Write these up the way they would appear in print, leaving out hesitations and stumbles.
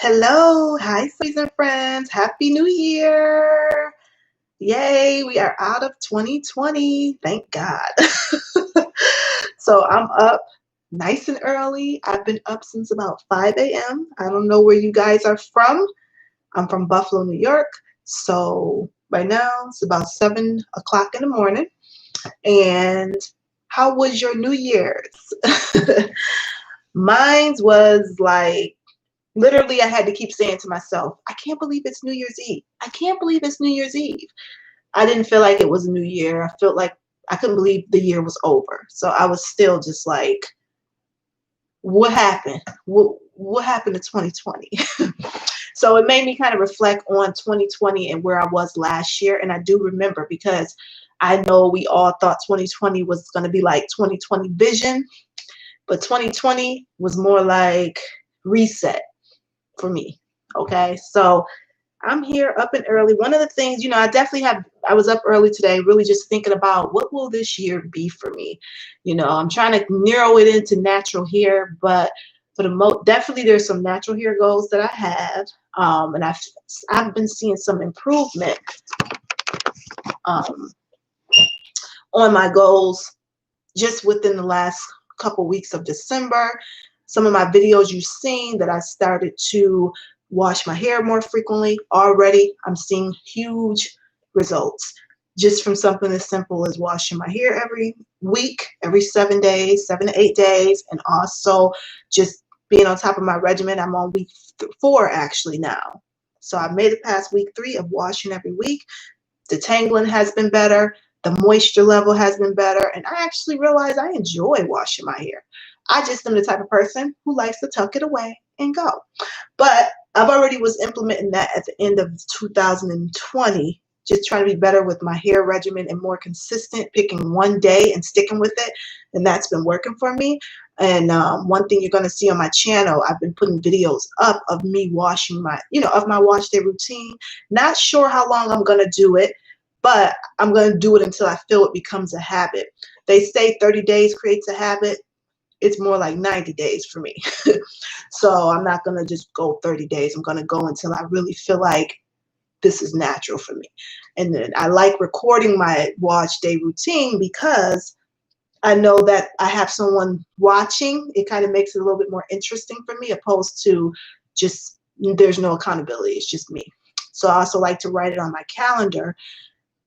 Hello, hi, season friends. Happy New Year. Yay, we are out of 2020. Thank God. So I'm up nice and early. I've been up since about 5 a.m. I don't know where you guys are from. I'm from Buffalo, New York. So right now it's about 7 o'clock in the morning. And how was your New Year's? Mine was like, literally, I had to keep saying to myself, I can't believe it's New Year's Eve. I can't believe it's New Year's Eve. I didn't feel like it was a new year. I felt like I couldn't believe the year was over. So I was still just like, what happened? What happened to 2020? So it made me kind of reflect on 2020 and where I was last year. And I do remember because I know we all thought 2020 was going to be like 2020 vision, but 2020 was more like reset for me. Okay, so I'm here up and early. One of the things, I was up early today, really just thinking about what will this year be for me. I'm trying to narrow it into natural hair, but for the definitely there's some natural hair goals that I have, and I've been seeing some improvement um, on my goals just within the last couple weeks of December. Some of my videos you've seen that I started to wash my hair more frequently. Already I'm seeing huge results just from something as simple as washing my hair every week, every 7 days, 7 to 8 days, and also just being on top of my regimen. I'm on week 4 actually now. So I've made it past week 3 of washing every week. Detangling has been better. The moisture level has been better. And I actually realized I enjoy washing my hair. I just am the type of person who likes to tuck it away and go. But I've already was implementing that at the end of 2020, just trying to be better with my hair regimen and more consistent, picking one day and sticking with it. And that's been working for me. And one thing you're going to see on my channel, I've been putting videos up of me washing of my wash day routine. Not sure how long I'm going to do it, but I'm going to do it until I feel it becomes a habit. They say 30 days creates a habit. It's more like 90 days for me. So I'm not going to just go 30 days. I'm going to go until I really feel like this is natural for me. And then I like recording my wash day routine because I know that I have someone watching. It kind of makes it a little bit more interesting for me opposed to just there's no accountability. It's just me. So I also like to write it on my calendar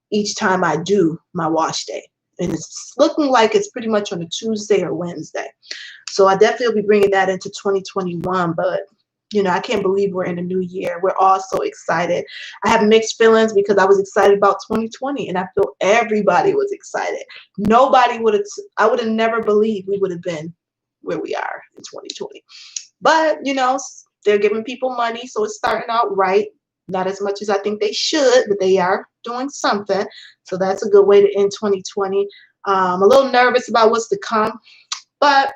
each time I do my wash day. And it's looking like it's pretty much on a Tuesday or Wednesday. So I definitely will be bringing that into 2021. But, I can't believe we're in a new year. We're all so excited. I have mixed feelings because I was excited about 2020 and I feel everybody was excited. I would have never believed we would have been where we are in 2020. But, they're giving people money. So it's starting out right. Not as much as I think they should, but they are doing something. So that's a good way to end 2020. A little nervous about what's to come. But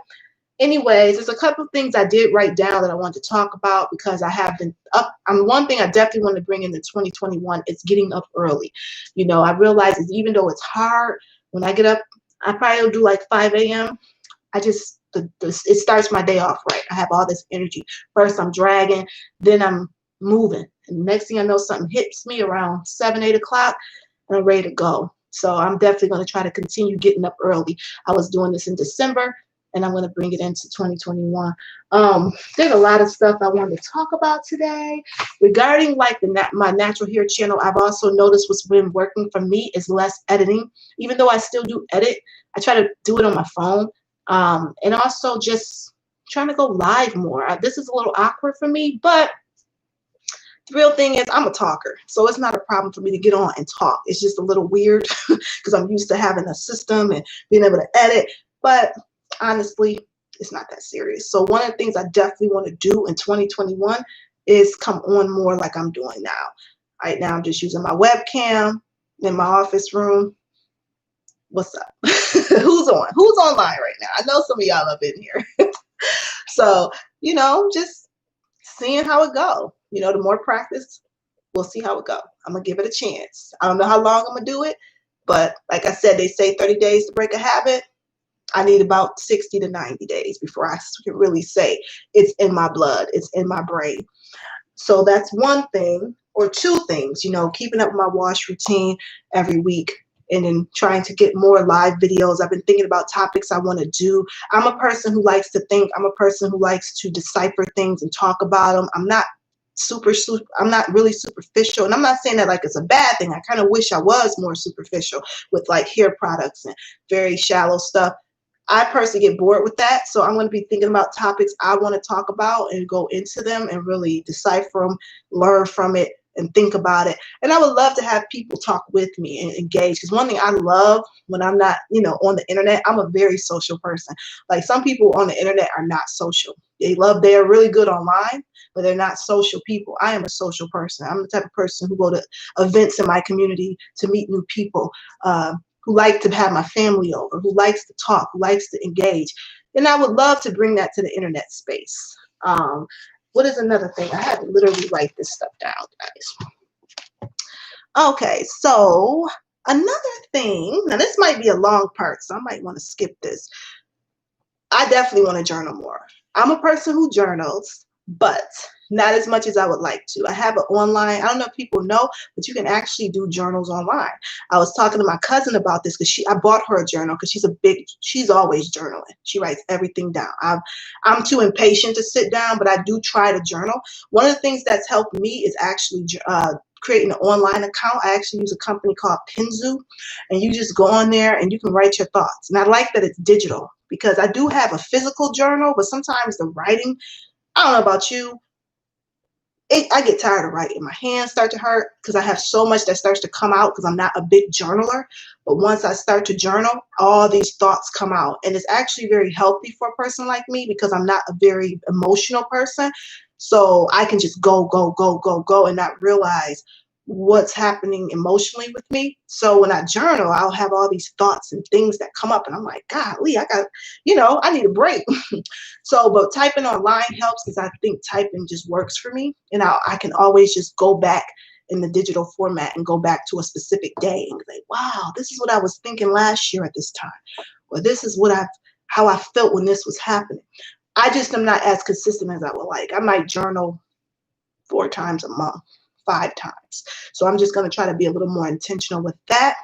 anyways, there's a couple of things I did write down that I want to talk about because I have been up. One thing I definitely want to bring into 2021 is getting up early. I realize that even though it's hard, when I get up, I probably will do like 5 a.m. It starts my day off right. I have all this energy. First I'm dragging, then I'm moving. And the next thing I know, something hits me around 7, 8 o'clock, and I'm ready to go. So I'm definitely going to try to continue getting up early. I was doing this in December, and I'm going to bring it into 2021. There's a lot of stuff I wanted to talk about today. Regarding like my natural hair channel, I've also noticed what's been working for me is less editing. Even though I still do edit, I try to do it on my phone. And also just trying to go live more. This is a little awkward for me, but the real thing is I'm a talker, so it's not a problem for me to get on and talk. It's just a little weird because I'm used to having a system and being able to edit, but honestly, it's not that serious. So one of the things I definitely want to do in 2021 is come on more like I'm doing now. Right now, I'm just using my webcam in my office room. What's up? Who's online right now? I know some of y'all up in here. So, just seeing how it go. The more practice, we'll see how it go. I'm going to give it a chance. I don't know how long I'm going to do it, but like I said, they say 30 days to break a habit. I need about 60 to 90 days before I can really say it's in my blood, it's in my brain. So that's one thing, or two things, keeping up with my wash routine every week, and then trying to get more live videos. I've been thinking about topics I want to do. I'm a person who likes to think. I'm a person who likes to decipher things and talk about them. I'm not I'm not really superficial, and I'm not saying that like it's a bad thing. I kind of wish I was more superficial with like hair products and very shallow stuff. I personally get bored with that, so I'm going to be thinking about topics I want to talk about and go into them and really decipher them, learn from it, and think about it. And I would love to have people talk with me and engage, because one thing I love when I'm not, on the internet, I'm a very social person. Like some people on the internet are not social. They're really good online, but they're not social people. I am a social person. I'm the type of person who go to events in my community to meet new people. Who like to have my family over, who likes to talk, who likes to engage. And I would love to bring that to the internet space. What is another thing? I had to literally write this stuff down, guys. Okay, so another thing, now this might be a long part, so I might want to skip this. I definitely want to journal more. I'm a person who journals, but not as much as I would like to. I have an online, I don't know if people know, but you can actually do journals online. I was talking to my cousin about this because I bought her a journal because she's always journaling. She writes everything down. I'm too impatient to sit down, but I do try to journal. One of the things that's helped me is actually creating an online account. I actually use a company called Pinzu, and you just go on there and you can write your thoughts. And I like that it's digital, because I do have a physical journal, but sometimes the writing, I don't know about you, I get tired of writing. My hands start to hurt because I have so much that starts to come out because I'm not a big journaler. But once I start to journal, all these thoughts come out. And it's actually very healthy for a person like me because I'm not a very emotional person. So I can just go, go, go, go, go, and not realize what's happening emotionally with me. So when I journal, I'll have all these thoughts and things that come up, and I'm like, golly, I need a break. So, but typing online helps because I think typing just works for me. And I can always just go back in the digital format and go back to a specific day and say, wow, this is what I was thinking last year at this time. Or this is how I felt when this was happening. I just am not as consistent as I would like. I might journal 4 times a month, 5 times. So I'm just going to try to be a little more intentional with that.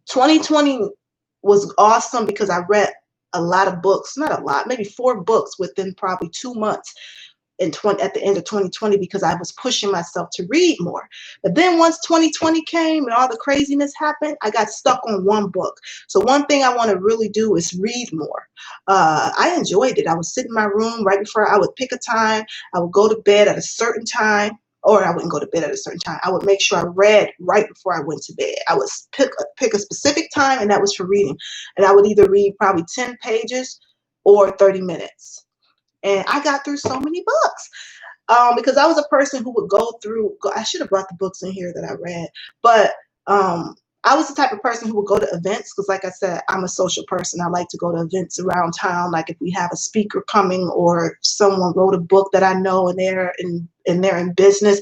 2020 was awesome because I read a lot of books, not a lot, maybe 4 books within probably 2 months at the end of 2020 because I was pushing myself to read more. But then once 2020 came and all the craziness happened, I got stuck on one book. So one thing I want to really do is read more. I enjoyed it. I would sit in my room right before I would pick a time. I would go to bed at a certain time. Or I wouldn't go to bed at a certain time. I would make sure I read right before I went to bed. I would pick a specific time, and that was for reading. And I would either read probably 10 pages or 30 minutes. And I got through so many books because I was a person who would I should have brought the books in here that I read, but I was the type of person who would go to events because, like I said, I'm a social person. I like to go to events around town, like if we have a speaker coming or someone wrote a book that I know and they're in business,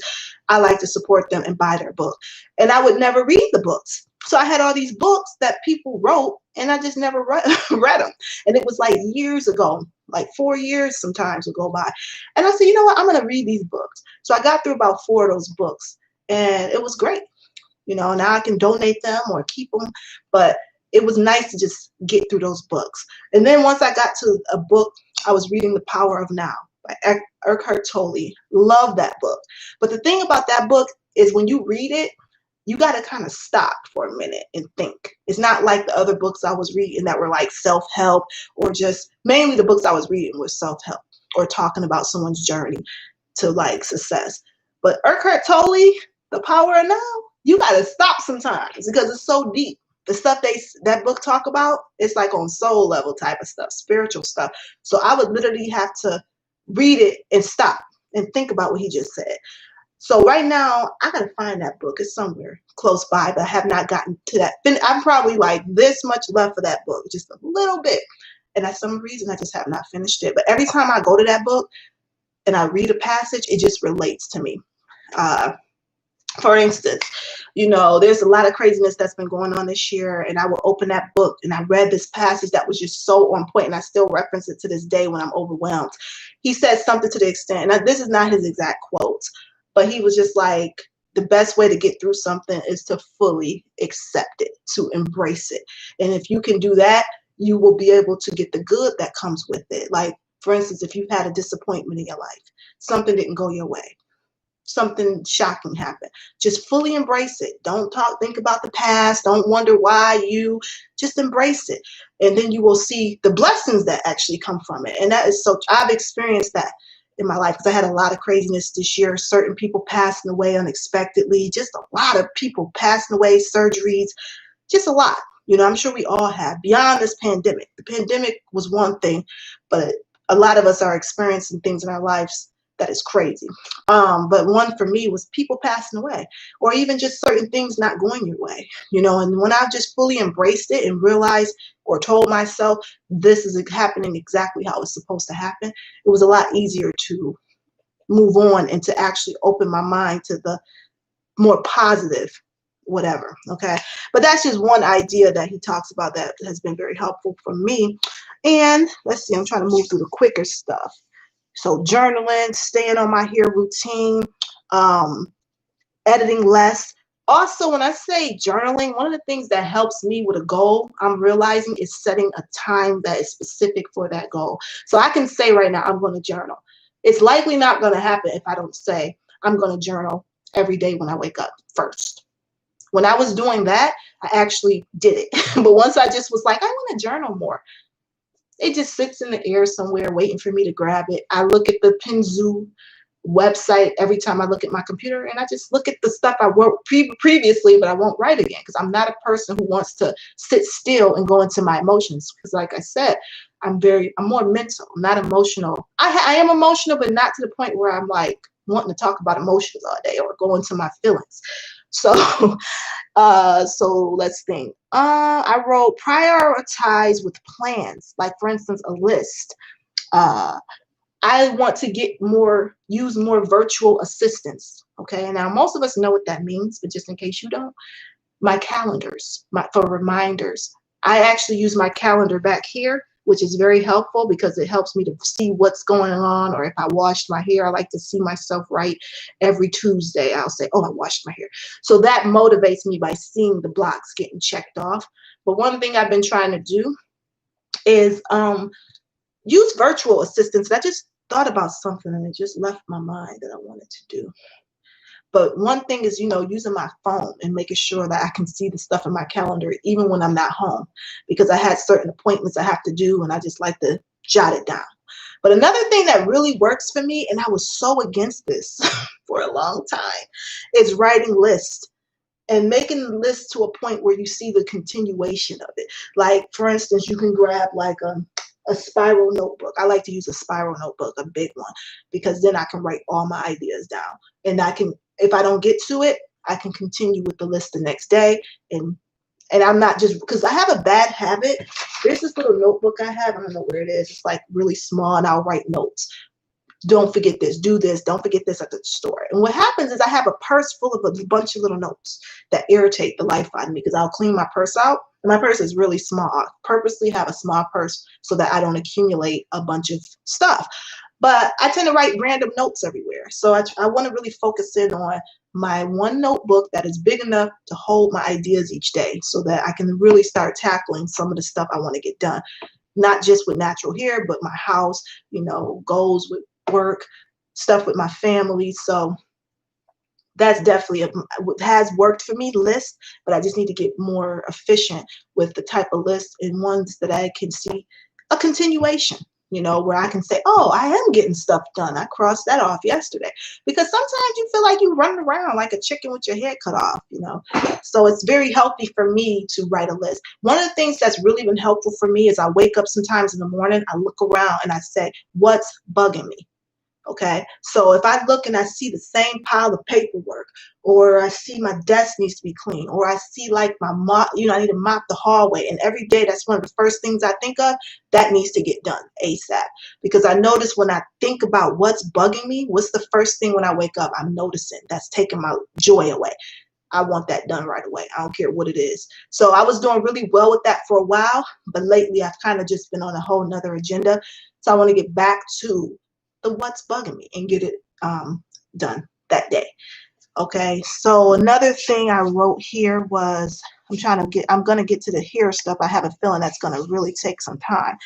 I like to support them and buy their book. And I would never read the books. So I had all these books that people wrote, and I just never read them. And it was like years ago, like 4 years sometimes would go by. And I said, you know what, I'm going to read these books. So I got through about 4 of those books, and it was great. Now I can donate them or keep them, but it was nice to just get through those books. And then once I got to a book, I was reading The Power of Now by Eckhart Tolle. Love that book. But the thing about that book is when you read it, you got to kind of stop for a minute and think. It's not like the other books I was reading that were like self-help, or just mainly the books I was reading were self-help or talking about someone's journey to like success. But Eckhart Tolle, The Power of Now, you got to stop sometimes because it's so deep. The stuff that book talk about, it's like on soul level type of stuff, spiritual stuff. So I would literally have to read it and stop and think about what he just said. So right now, I got to find that book. It's somewhere close by, but I have not gotten to that. I'm probably like this much left for that book, just a little bit. And for some reason, I just have not finished it. But every time I go to that book and I read a passage, it just relates to me. For instance, there's a lot of craziness that's been going on this year, and I will open that book and I read this passage that was just so on point, and I still reference it to this day when I'm overwhelmed. He said something to the extent, and this is not his exact quotes, but he was just like, the best way to get through something is to fully accept it, to embrace it. And if you can do that, you will be able to get the good that comes with it. Like, for instance, if you've had a disappointment in your life, something didn't go your way, something shocking happened, just fully embrace it. Don't think about the past. Don't wonder why. You just embrace it. And then you will see the blessings that actually come from it. And that is so, I've experienced that in my life because I had a lot of craziness this year. Certain people passing away unexpectedly, just a lot of people passing away, surgeries, just a lot. I'm sure we all have beyond this pandemic. The pandemic was one thing, but a lot of us are experiencing things in our lives that is crazy. But one for me was people passing away, or even just certain things not going your way, and when I just fully embraced it and realized or told myself this is happening exactly how it's supposed to happen, it was a lot easier to move on and to actually open my mind to the more positive whatever. Okay, but that's just one idea that he talks about that has been very helpful for me. And let's see, I'm trying to move through the quicker stuff. So journaling, staying on my hair routine, um, editing less. Also, when I say journaling, one of the things that helps me with a goal, I'm realizing, is setting a time that is specific for that goal. So I can say right now, I'm going to journal. It's likely not going to happen if I don't say I'm going to journal every day when I wake up first. When I was doing that, I actually did it. But once I just was like, I want to journal more, it just sits in the air somewhere waiting for me to grab it. I look at the Pinzoo website every time I look at my computer, and I just look at the stuff I wrote previously, but I won't write again because I'm not a person who wants to sit still and go into my emotions. Because like I said, I'm more mental, I'm not emotional. I am emotional, but not to the point where I'm like wanting to talk about emotions all day or go into my feelings. So so let's think. I wrote prioritize with plans, like for instance, a list. Uh, I want to use more virtual assistants. Okay, now most of us know what that means, but just in case you don't, my calendars, for reminders. I actually use my calendar back here, which is very helpful because it helps me to see what's going on. Or if I washed my hair, I like to see myself right every Tuesday. I'll say, oh, I washed my hair. So that motivates me by seeing the blocks getting checked off. But one thing I've been trying to do is use virtual assistants. I just thought about something and it just left my mind that I wanted to do. But one thing is, using my phone and making sure that I can see the stuff in my calendar even when I'm not home, because I had certain appointments I have to do and I just like to jot it down. But another thing that really works for me, and I was so against this for a long time, is writing lists and making the list to a point where you see the continuation of it. Like, for instance, you can grab like a spiral notebook. I like to use a spiral notebook, a big one, because then I can write all my ideas down. And I can, if I don't get to it, I can continue with the list the next day. And I'm not just, because I have a bad habit. There's this little notebook I have. I don't know where it is. It's like really small, and I'll write notes. Don't forget this, do this, don't forget this at the store. And what happens is I have a purse full of a bunch of little notes that irritate the life out of me because I'll clean my purse out. And my purse is really small. I purposely have a small purse so that I don't accumulate a bunch of stuff. But I tend to write random notes everywhere. So I want to really focus in on my one notebook that is big enough to hold my ideas each day so that I can really start tackling some of the stuff I want to get done. Not just with natural hair, but my house, goals with work, stuff with my family. So that's definitely what has worked for me, list, but I just need to get more efficient with the type of list and ones that I can see a continuation, where I can say, oh, I am getting stuff done. I crossed that off yesterday. Because sometimes you feel like you're running around like a chicken with your head cut off, So it's very healthy for me to write a list. One of the things that's really been helpful for me is I wake up sometimes in the morning, I look around and I say, what's bugging me? Okay, so if I look and I see the same pile of paperwork, or I see my desk needs to be clean, or I see like my mop, I need to mop the hallway, and every day that's one of the first things I think of, that needs to get done ASAP. Because I notice when I think about what's bugging me, what's the first thing when I wake up, I'm noticing that's taking my joy away. I want that done right away. I don't care what it is. So I was doing really well with that for a while, but lately I've kind of just been on a whole nother agenda. So I want to get back to the what's bugging me and get it done that day. Okay, so another thing I wrote here was I'm going to get to the here stuff. I have a feeling that's going to really take some time.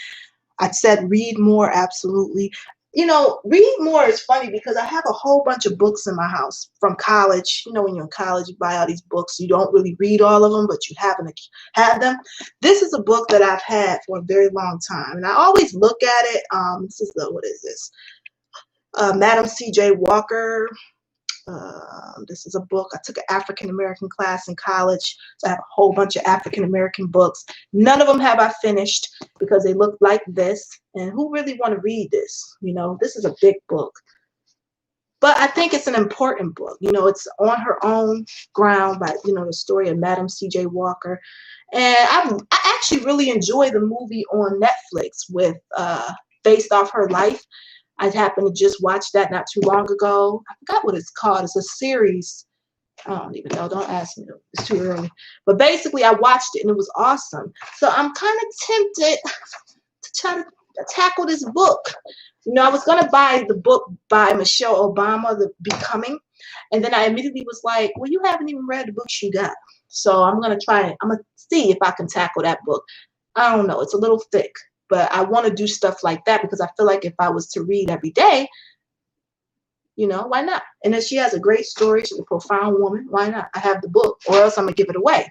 I said read more, absolutely. Read more is funny because I have a whole bunch of books in my house from college. When you're in college, you buy all these books. You don't really read all of them, but you happen to have them. This is a book that I've had for a very long time, and I always look at it. What is this? Madam C.J. Walker. This is a book. I took an African American class in college, so I have a whole bunch of African American books. None of them have I finished because they look like this, and who really want to read this? This is a big book, but I think it's an important book. It's on her own ground by the story of Madam C.J. Walker, and I actually really enjoy the movie on Netflix with based off her life. I happened to just watch that not too long ago. I forgot what it's called. It's a series. I don't even know. Don't ask me. It's too early. But basically, I watched it and it was awesome. So I'm kind of tempted to try to tackle this book. I was going to buy the book by Michelle Obama, The Becoming. And then I immediately was like, well, you haven't even read the books you got. So I'm going to try it. I'm going to see if I can tackle that book. I don't know. It's a little thick. But I want to do stuff like that because I feel like if I was to read every day, why not? And then she has a great story. She's a profound woman. Why not? I have the book, or else I'm going to give it away.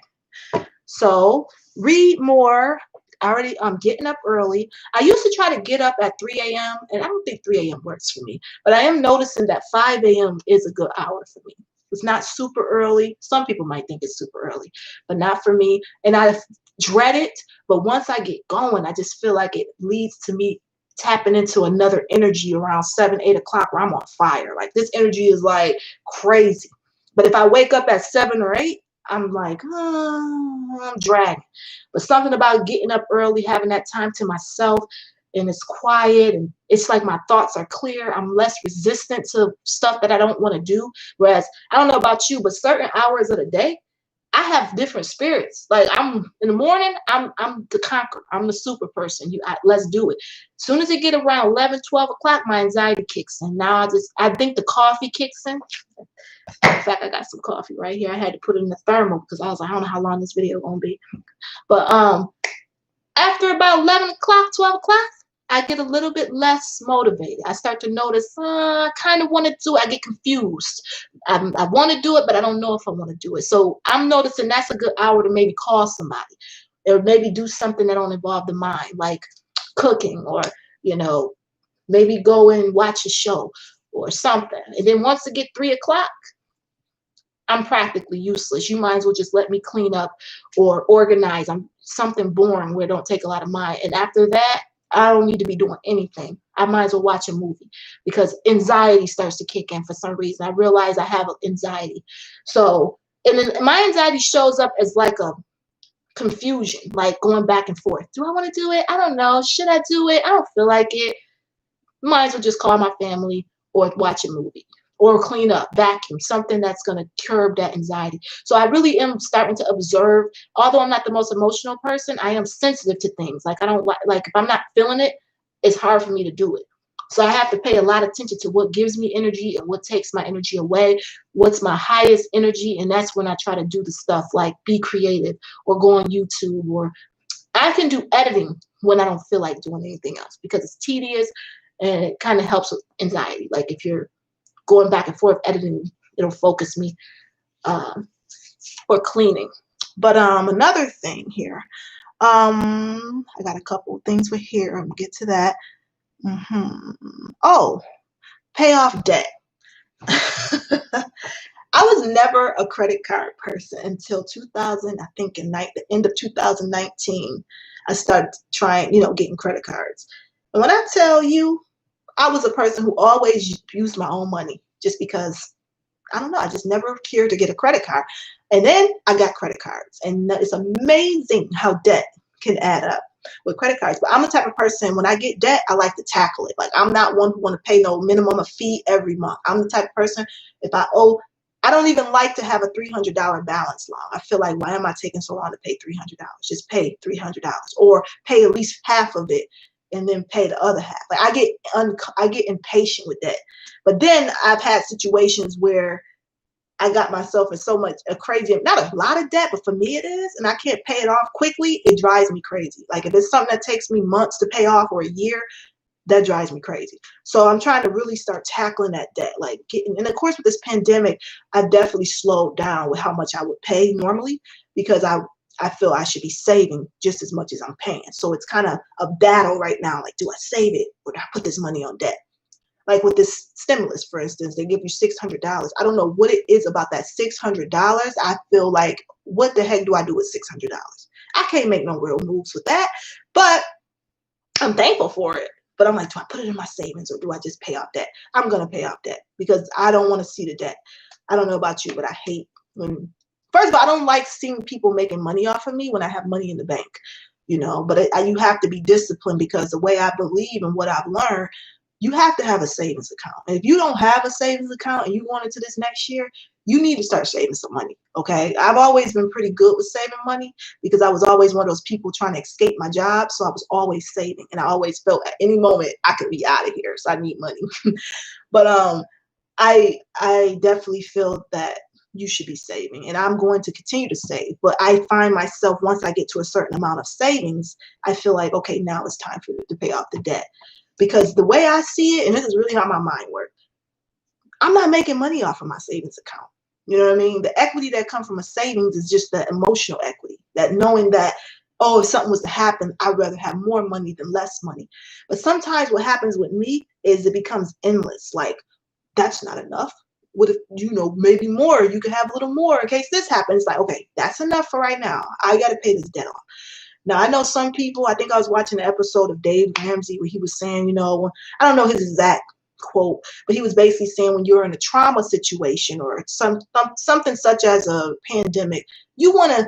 So read more. I'm getting up early. I used to try to get up at 3 a.m. and I don't think 3 a.m. works for me. But I am noticing that 5 a.m. is a good hour for me. It's not super early. Some people might think it's super early, but not for me. And I dread it. But once I get going, I just feel like it leads to me tapping into another energy around 7, 8 o'clock where I'm on fire. Like this energy is like crazy. But if I wake up at 7 or 8, I'm like, I'm dragging. But something about getting up early, having that time to myself, and it's quiet, and it's like my thoughts are clear. I'm less resistant to stuff that I don't want to do. Whereas, I don't know about you, but certain hours of the day, I have different spirits. Like I'm in the morning, I'm the conqueror. I'm the super person. Let's do it. As soon as it get around 11, 12 o'clock, my anxiety kicks in. Now I think the coffee kicks in. In fact, I got some coffee right here. I had to put it in the thermal because I was like, I don't know how long this video gonna be. But after about 11 o'clock, 12 o'clock, I get a little bit less motivated. I start to notice, I kind of want to do it. I get confused. I want to do it, but I don't know if I want to do it. So I'm noticing that's a good hour to maybe call somebody or maybe do something that don't involve the mind, like cooking or, maybe go and watch a show or something. And then once it get 3 o'clock, I'm practically useless. You might as well just let me clean up or organize. I'm something boring where it don't take a lot of mind. And after that, I don't need to be doing anything. I might as well watch a movie because anxiety starts to kick in for some reason. I realize I have anxiety. So, and then my anxiety shows up as like a confusion, like going back and forth. Do I want to do it? I don't know. Should I do it? I don't feel like it. Might as well just call my family or watch a movie or clean up, vacuum, something that's going to curb that anxiety. So I really am starting to observe, although I'm not the most emotional person, I am sensitive to things. Like I don't like if I'm not feeling it, it's hard for me to do it. So I have to pay a lot of attention to what gives me energy and what takes my energy away, what's my highest energy. And that's when I try to do the stuff like be creative or go on YouTube, or I can do editing when I don't feel like doing anything else because it's tedious and it kind of helps with anxiety. Like if you're going back and forth editing, it'll focus me, or cleaning. But another thing here, I got a couple of things with here. I'm gonna get to that. Oh, pay off debt. I was never a credit card person until 2000. I think the end of 2019, I started trying, getting credit cards. And when I tell you, I was a person who always used my own money just because, I don't know, I just never cared to get a credit card. And then I got credit cards, and it's amazing how debt can add up with credit cards. But I'm the type of person, when I get debt, I like to tackle it. Like, I'm not one who want to pay no minimum of fee every month. I'm the type of person, if I owe, I don't even like to have a $300 balance long. I feel like, why am I taking so long to pay $300? Just pay $300, or pay at least half of it and then pay the other half. Like, I get impatient with that. But then I've had situations where I got myself in so much a crazy, not a lot of debt, but for me it is, and I can't pay it off quickly. It drives me crazy. Like, if it's something that takes me months to pay off or a year, that drives me crazy. So I'm trying to really start tackling that debt, like getting, and of course with this pandemic, I definitely slowed down with how much I would pay normally, because I feel I should be saving just as much as I'm paying. So it's kind of a battle right now. Like, do I save it or do I put this money on debt? Like with this stimulus, for instance, they give you $600. I don't know what it is about that $600. I feel like, what the heck do I do with $600? I can't make no real moves with that, but I'm thankful for it. But I'm like, do I put it in my savings or do I just pay off debt? I'm going to pay off debt because I don't want to see the debt. I don't know about you, but I hate when, first of all, I don't like seeing people making money off of me when I have money in the bank, but you have to be disciplined, because the way I believe and what I've learned, you have to have a savings account. And if you don't have a savings account and you want into this next year, you need to start saving some money. Okay. I've always been pretty good with saving money because I was always one of those people trying to escape my job. So I was always saving, and I always felt at any moment I could be out of here. So I need money. But I definitely feel that you should be saving, and I'm going to continue to save. But I find myself, once I get to a certain amount of savings, I feel like, okay, now it's time for to pay off the debt. Because the way I see it, and this is really how my mind works, I'm not making money off of my savings account. You know what I mean? The equity that comes from a savings is just the emotional equity, that knowing that, oh, if something was to happen, I'd rather have more money than less money. But sometimes what happens with me is it becomes endless. Like, that's not enough. What if, maybe more, you could have a little more in case this happens. Like, okay, that's enough for right now. I got to pay this debt off. Now, I know some people, I think I was watching an episode of Dave Ramsey where he was saying, I don't know his exact quote, but he was basically saying, when you're in a trauma situation or something such as a pandemic, you want to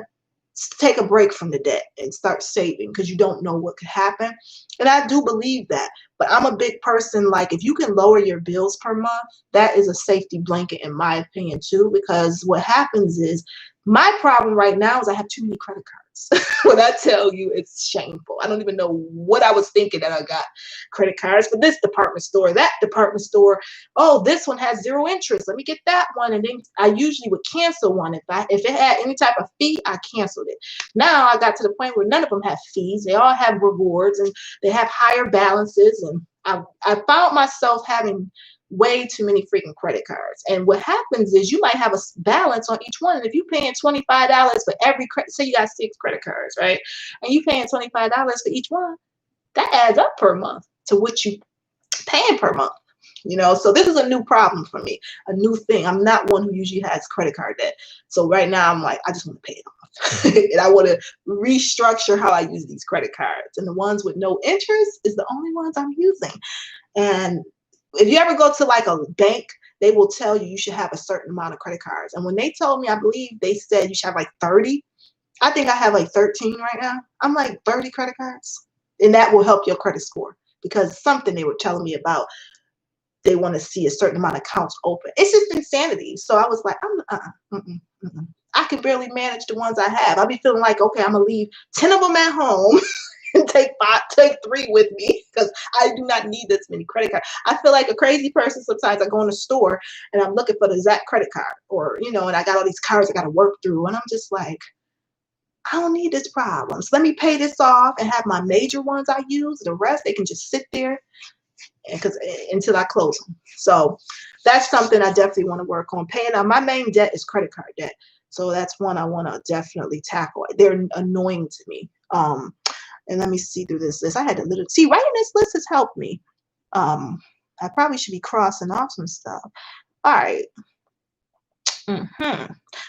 take a break from the debt and start saving, because you don't know what could happen. And I do believe that. But I'm a big person, like, if you can lower your bills per month, that is a safety blanket in my opinion too, because what happens is, my problem right now is I have too many credit cards. When I tell you, it's shameful. I don't even know what I was thinking that I got credit cards for this department store, that department store. Oh, this one has 0 interest. Let me get that one. And then I usually would cancel one. If it had any type of fee, I canceled it. Now I got to the point where none of them have fees. They all have rewards, and they have higher balances. And I found myself having way too many freaking credit cards. And what happens is, you might have a balance on each one. And if you're paying $25 for every credit, say you got 6 credit cards, right? And you paying $25 for each one, that adds up per month to what you paying per month. So this is a new problem for me, a new thing. I'm not one who usually has credit card debt. So right now I'm like, I just want to pay it off. And I want to restructure how I use these credit cards. And the ones with no interest is the only ones I'm using. And if you ever go to like a bank, they will tell you should have a certain amount of credit cards. And when they told me, I believe they said you should have like 30. I think I have like 13 right now. I'm like, 30 credit cards. And that will help your credit score, because something they were telling me about, they want to see a certain amount of accounts open. It's just insanity. So I was like, I can barely manage the ones I have. I'll be feeling like, okay, I'm going to leave 10 of them at home and take 3 with me, because I do not need this many credit cards. I feel like a crazy person sometimes. I go in the store and I'm looking for the exact credit card, or, and I got all these cards I got to work through. And I'm just like, I don't need this problem. So let me pay this off and have my major ones I use. The rest, they can just sit there until I close them. So that's something I definitely want to work on. Paying out. My main debt is credit card debt. So that's one I want to definitely tackle. They're annoying to me. And let me see through this list. I had to writing this list has helped me. I probably should be crossing off some stuff. All right.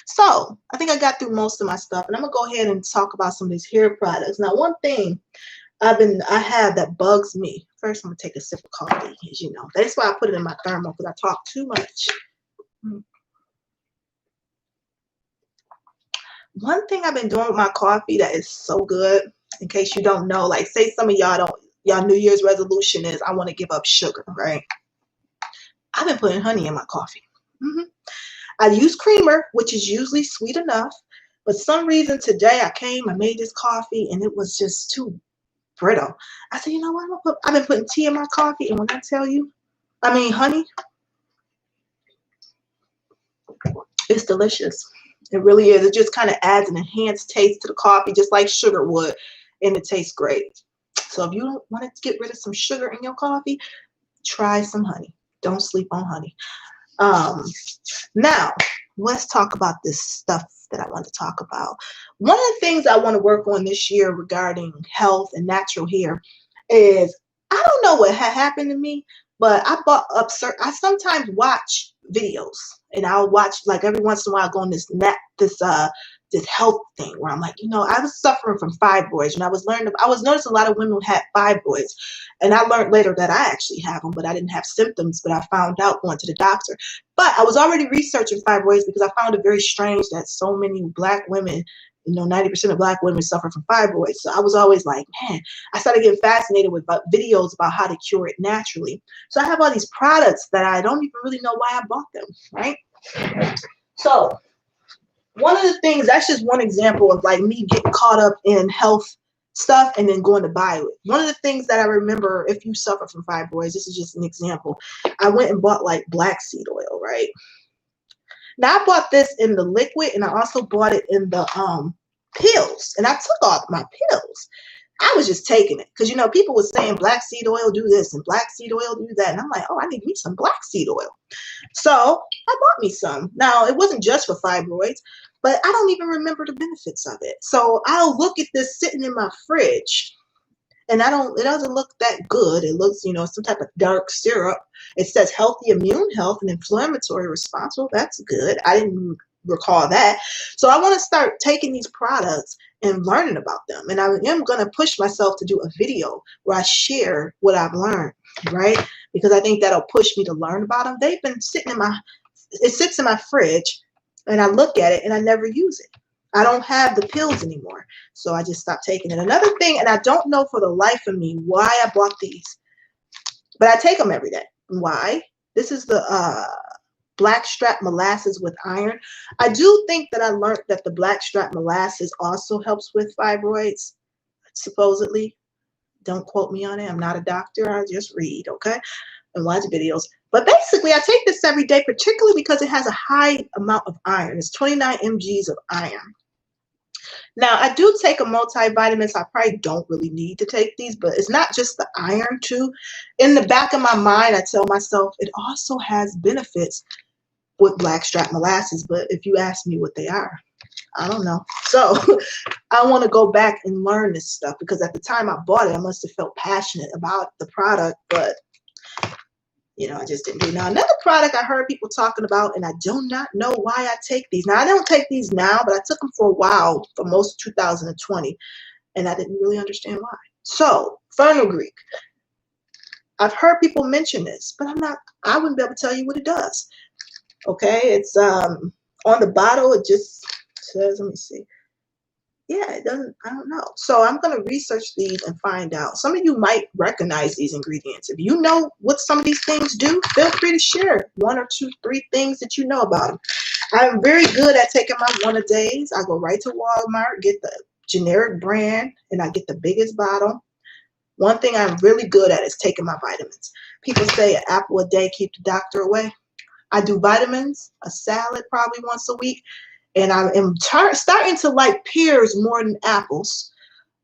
So I think I got through most of my stuff, and I'm gonna go ahead and talk about some of these hair products. Now, one thing I have that bugs me, First, I'm going to take a sip of coffee, as you know. That's why I put it in my thermal, because I talk too much. One thing I've been doing with my coffee that is so good, in case you don't know, like say some of y'all New Year's resolution is, I want to give up sugar, right? I've been putting honey in my coffee. I use creamer, which is usually sweet enough, but some reason today I made this coffee and it was just too brittle. I said, you know what? I've been putting tea in my coffee, and when I tell you, honey, it's delicious. It really is. It just kind of adds an enhanced taste to the coffee, just like sugar would, and it tastes great. So if you don't want to get rid of some sugar in your coffee, try some honey. Don't sleep on honey. Now, let's talk about this stuff that I want to talk about. One of the things I want to work on this year regarding health and natural hair is, I don't know what had happened to me, but I sometimes watch videos, and I'll watch, like, every once in a while, go on this health thing where I'm like, I was suffering from fibroids, and I was noticing a lot of women had fibroids, and I learned later that I actually have them, but I didn't have symptoms, but I found out going to the doctor. But I was already researching fibroids because I found it very strange that so many Black women, 90% of Black women suffer from fibroids. So I was always like, man, I started getting fascinated with videos about how to cure it naturally. So I have all these products that I don't even really know why I bought them, right? So one of the things, that's just one example of like me getting caught up in health stuff and then going to buy it. One of the things that I remember, if you suffer from fibroids, this is just an example. I went and bought like black seed oil, right? Now I bought this in the liquid, and I also bought it in the pills, and I took all my pills. I was just taking it because, people were saying black seed oil do this and black seed oil do that. And I'm like, oh, I need me some black seed oil. So I bought me some. Now, it wasn't just for fibroids, but I don't even remember the benefits of it. So I'll look at this sitting in my fridge, and it doesn't look that good. It looks, some type of dark syrup. It says healthy immune health and inflammatory response. Well, that's good. I didn't recall that. So I want to start taking these products and learning about them. And I am going to push myself to do a video where I share what I've learned, right? Because I think that'll push me to learn about them. They've been it sits in my fridge, and I look at it and I never use it. I don't have the pills anymore. So I just stopped taking it. Another thing, and I don't know for the life of me why I bought these, but I take them every day. Why? This is the blackstrap molasses with iron. I do think that I learned that the blackstrap molasses also helps with fibroids, supposedly. Don't quote me on it. I'm not a doctor. I just read, okay, and watch videos. But basically, I take this every day, particularly because it has a high amount of iron. It's 29 mgs of iron. Now, I do take a multivitamin, so I probably don't really need to take these, but it's not just the iron, too. In the back of my mind, I tell myself it also has benefits with blackstrap molasses, but if you ask me what they are, I don't know. So I want to go back and learn this stuff, because at the time I bought it, I must have felt passionate about the product, but I just didn't do it. Now, another product I heard people talking about, and I do not know why I take these. Now, I don't take these now, but I took them for a while, for most of 2020, and I didn't really understand why. So, fenugreek. I've heard people mention this, but I wouldn't be able to tell you what it does. Okay, it's on the bottle, it just says, let me see. Yeah, it doesn't, I don't know. So I'm going to research these and find out. Some of you might recognize these ingredients. If you know what some of these things do, feel free to share 1 or 2, 3 things that you know about them. I'm very good at taking my one-a-days. I go right to Walmart, get the generic brand, and I get the biggest bottle. One thing I'm really good at is taking my vitamins. People say an apple a day keep the doctor away. I do vitamins, a salad probably once a week. And I am starting to like pears more than apples.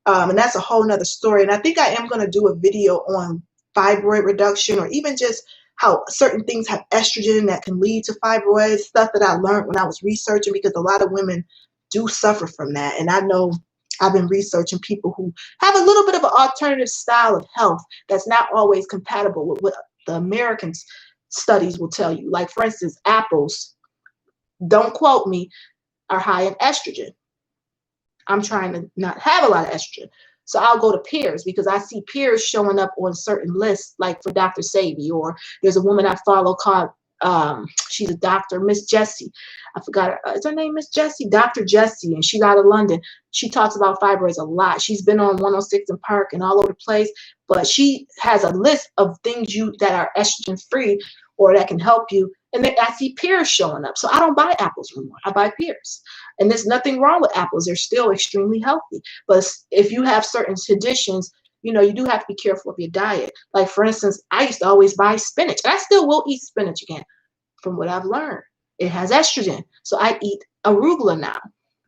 And that's a whole nother story. And I think I am going to do a video on fibroid reduction, or even just how certain things have estrogen that can lead to fibroids, stuff that I learned when I was researching, because a lot of women do suffer from that. And I know I've been researching people who have a little bit of an alternative style of health that's not always compatible with what the American studies will tell you. Like, for instance, apples, don't quote me, are high in estrogen. I'm trying to not have a lot of estrogen. So I'll go to peers because I see peers showing up on certain lists, like for Dr. Sabi, or there's a woman I follow called, she's a doctor, Miss Jessie. I forgot her, is her name Miss Jessie? Dr. Jessie, and she's out of London. She talks about fibroids a lot. She's been on 106 and Park and all over the place, but she has a list of things that are estrogen free or that can help you. And then I see peers showing up. So I don't buy apples anymore. I buy pears. And there's nothing wrong with apples. They're still extremely healthy. But if you have certain conditions, you know, you do have to be careful of your diet. Like, for instance, I used to always buy spinach. And I still will eat spinach again. From what I've learned, it has estrogen. So I eat arugula now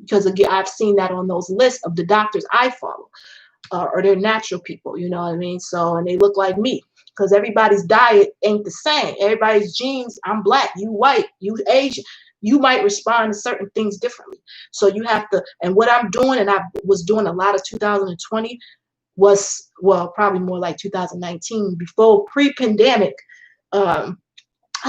because, again, I've seen that on those lists of the doctors I follow. Or they're natural people, you know what I mean? So, and they look like me because everybody's diet ain't the same. Everybody's genes, I'm black, you white, you Asian. You might respond to certain things differently. So you have to, and what I'm doing, and I was doing a lot of 2020 was, well, probably more like 2019, before pre-pandemic, I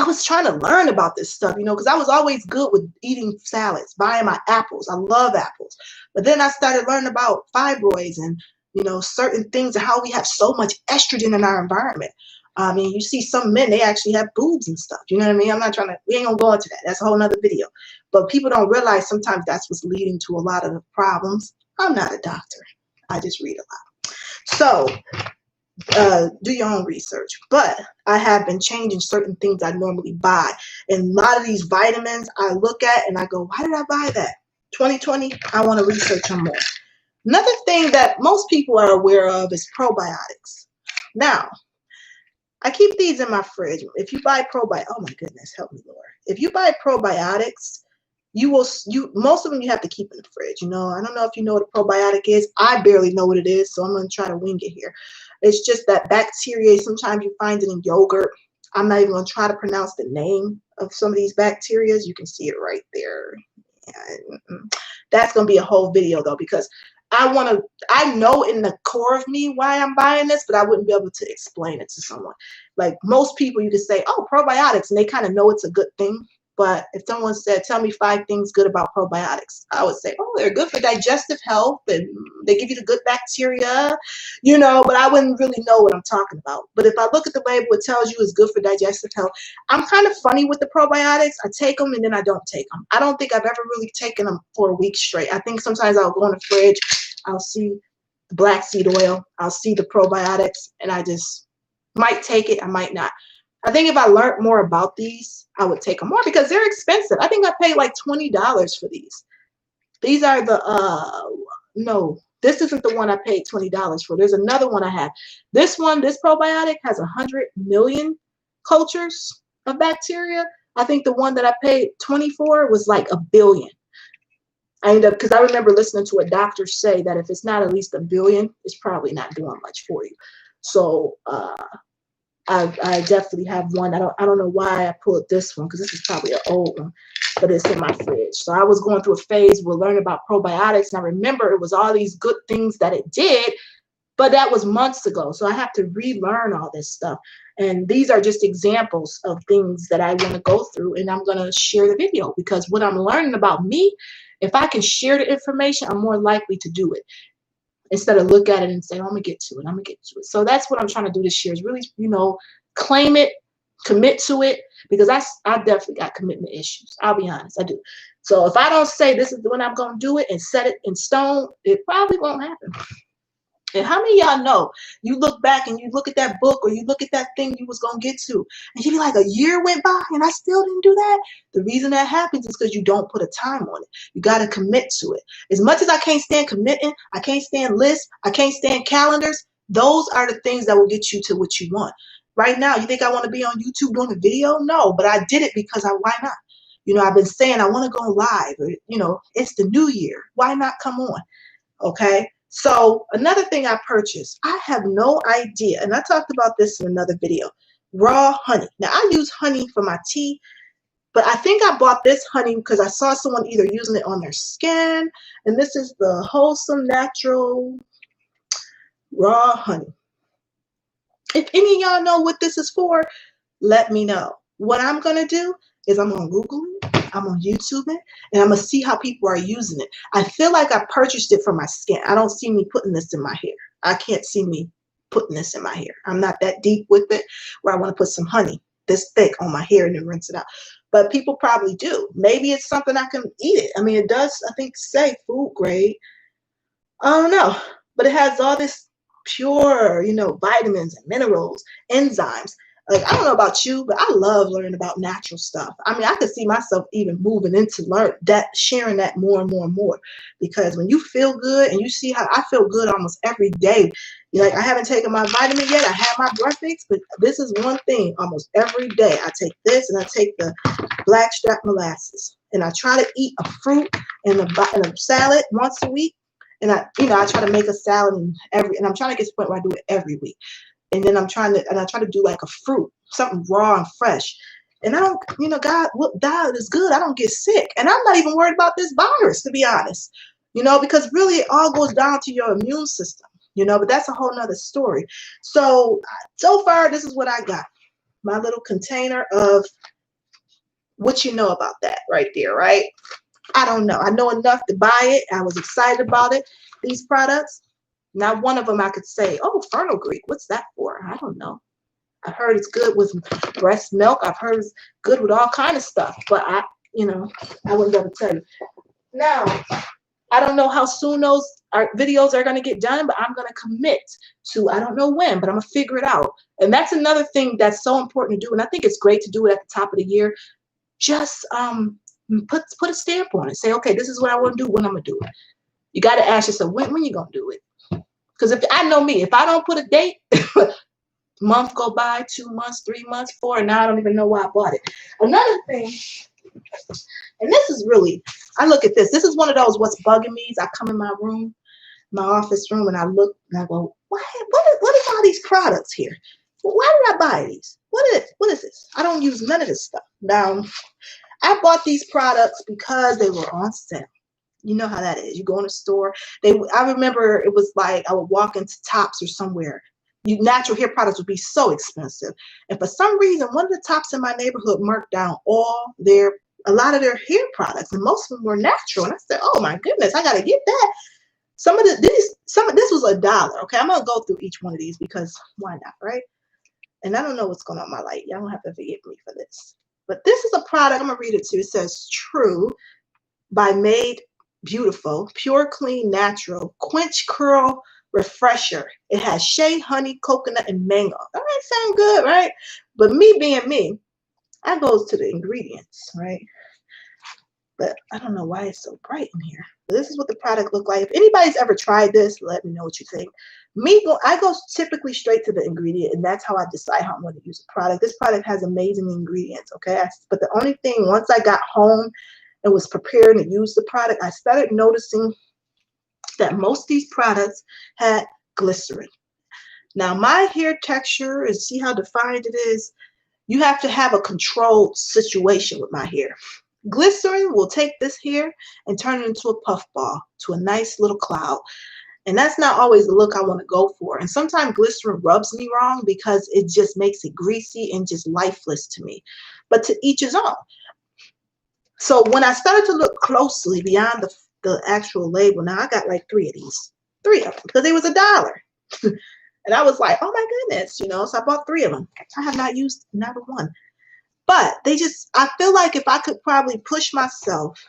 was trying to learn about this stuff, you know, because I was always good with eating salads, buying my apples. I love apples. But then I started learning about fibroids and, you know, certain things and how we have so much estrogen in our environment. I mean, you see some men, they actually have boobs and stuff. You know what I mean? I'm not trying to, we ain't gonna go into that. That's a whole nother video. But people don't realize sometimes that's what's leading to a lot of the problems. I'm not a doctor. I just read a lot. So do your own research. But I have been changing certain things I normally buy. And a lot of these vitamins I look at and I go, why did I buy that? 2020, I want to research them more. Another thing that most people are aware of is probiotics. Now, I keep these in my fridge. If you buy probiotics, oh my goodness, help me, Lord. If you buy probiotics, most of them you have to keep in the fridge. You know, I don't know if you know what a probiotic is. I barely know what it is, so I'm going to try to wing it here. It's just that bacteria, sometimes you find it in yogurt. I'm not even going to try to pronounce the name of some of these bacteria. You can see it right there. Yeah, that's going to be a whole video though, because I know in the core of me why I'm buying this, but I wouldn't be able to explain it to someone. Like most people, you could say, oh, probiotics, and they kind of know it's a good thing. But if someone said, tell me 5 things good about probiotics, I would say, oh, they're good for digestive health and they give you the good bacteria, you know, but I wouldn't really know what I'm talking about. But if I look at the label, it tells you it's good for digestive health. I'm kind of funny with the probiotics. I take them and then I don't take them. I don't think I've ever really taken them for a week straight. I think sometimes I'll go in the fridge, I'll see the black seed oil, I'll see the probiotics, and I just might take it, I might not. I think if I learned more about these, I would take them more because they're expensive. I think I paid like $20 for these. These are the, no, this isn't the one I paid $20 for. There's another one I have. This one, this probiotic has 100 million cultures of bacteria. I think the one that I paid $20 for was like 1 billion. I ended up, because I remember listening to a doctor say that if it's not at least 1 billion, it's probably not doing much for you. So, I definitely have one. I don't know why I pulled this one because this is probably an old one, but it's in my fridge. So I was going through a phase where learning about probiotics, and I remember it was all these good things that it did, but that was months ago. So I have to relearn all this stuff. And these are just examples of things that I want to go through, and I'm going to share the video because what I'm learning about me, if I can share the information, I'm more likely to do it. Instead of look at it and say, oh, I'm gonna get to it, I'm gonna get to it. So that's what I'm trying to do this year is really, you know, claim it, commit to it, because I definitely got commitment issues. I'll be honest, I do. So if I don't say this is when I'm gonna do it and set it in stone, it probably won't happen. And how many of y'all know you look back and you look at that book or you look at that thing you was going to get to and you be like, a year went by and I still didn't do that? The reason that happens is because you don't put a time on it. You got to commit to it. As much as I can't stand committing, I can't stand lists, I can't stand calendars, those are the things that will get you to what you want. Right now, you think I want to be on YouTube doing a video? No, but I did it because why not? You know, I've been saying I want to go live, or, you know, it's the new year. Why not come on? Okay. So another thing I purchased, I have no idea, and I talked about this in another video, raw honey. Now, I use honey for my tea, but I think I bought this honey because I saw someone either using it on their skin, and this is the wholesome, natural, raw honey. If any of y'all know what this is for, let me know. What I'm going to do is I'm going to Google it. I'm on YouTube and I'm going to see how people are using it. I feel like I purchased it for my skin. I don't see me putting this in my hair. I can't see me putting this in my hair. I'm not that deep with it where I want to put some honey this thick on my hair and then rinse it out. But people probably do. Maybe it's something I can eat it. I mean, it does, I think, say food grade. I don't know. But it has all this pure, you know, vitamins and minerals, enzymes. Like, I don't know about you, but I love learning about natural stuff. I mean, I could see myself even moving into sharing that more and more and more. Because when you feel good and you see how I feel good almost every day, like I haven't taken my vitamin yet. I have my breakfast, but this is one thing almost every day. I take this and I take the blackstrap molasses. And I try to eat a fruit and a salad once a week. And I try to make a salad and I'm trying to get to the point where I do it every week. And then I try to do like a fruit, something raw and fresh. And I don't, God, what diet is good. I don't get sick. And I'm not even worried about this virus, to be honest, because really it all goes down to your immune system, but that's a whole nother story. So far, this is what I got. My little container of what you know about that right there, right? I don't know. I know enough to buy it. I was excited about it. These products. Not one of them I could say, oh, fenugreek, what's that for? I don't know. I've heard it's good with breast milk. I've heard it's good with all kind of stuff. But I wouldn't be able to tell you. Now, I don't know how soon those videos are going to get done, but I'm going to commit to, I don't know when, but I'm going to figure it out. And that's another thing that's so important to do. And I think it's great to do it at the top of the year. Just put a stamp on it. Say, okay, this is what I want to do, when I'm going to do it. You got to ask yourself, when you going to do it? Because if I know me, if I don't put a date, month go by, 2 months, 3 months, 4, and now I don't even know why I bought it. Another thing, and this is really, I look at this. This is one of those what's bugging me is I come in my room, my office room, and I look and I go, what is all these products here? Why did I buy these? What is this? I don't use none of this stuff. Now, I bought these products because they were on sale. You know how that is. You go in a store. I remember it was like I would walk into Tops or somewhere. Natural hair products would be so expensive. And for some reason, one of the Tops in my neighborhood marked down a lot of their hair products, and most of them were natural. And I said, oh my goodness, I got to get that. Some of this was $1. Okay, I'm gonna go through each one of these because why not, right? And I don't know what's going on in my light. Y'all don't have to forgive me for this. But this is a product. I'm gonna read it to you. It says True by Made Beautiful, pure, clean, natural, quench, curl, refresher. It has shea, honey, coconut, and mango. All right, sound good, right? But me being me, I goes to the ingredients, right? But I don't know why it's so bright in here. But this is what the product looked like. If anybody's ever tried this, let me know what you think. I go typically straight to the ingredient, and that's how I decide how I'm going to use a product. This product has amazing ingredients, okay? But the only thing, once I got home and was prepared to use the product, I started noticing that most of these products had glycerin. Now, my hair texture, and see how defined it is, you have to have a controlled situation with my hair. Glycerin will take this hair and turn it into a puffball, to a nice little cloud. And that's not always the look I want to go for. And sometimes glycerin rubs me wrong because it just makes it greasy and just lifeless to me. But to each his own. So when I started to look closely beyond the actual label, now I got like 3 of them, because it was $1. And I was like, oh my goodness, so I bought 3 of them. I have not used another one. But I feel like if I could probably push myself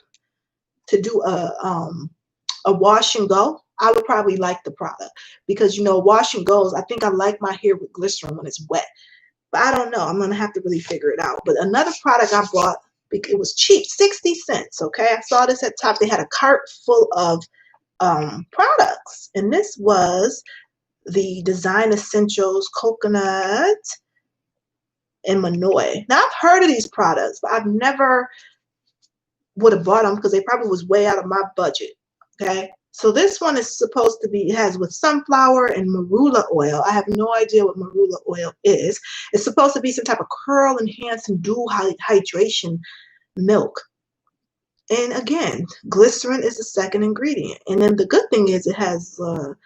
to do a wash and go, I would probably like the product. Because, wash and goes, I think I like my hair with glycerin when it's wet. But I don't know. I'm going to have to really figure it out. But another product I bought, it was cheap, 60 cents, okay? I saw this at Top. They had a cart full of products. And this was the Design Essentials Coconut and Manoi. Now, I've heard of these products, but I've never would have bought them because they probably was way out of my budget, okay? So this one is supposed to be, it has with sunflower and marula oil. I have no idea what marula oil is. It's supposed to be some type of curl enhancing dual hydration milk. And again, glycerin is the second ingredient. And then the good thing is it has a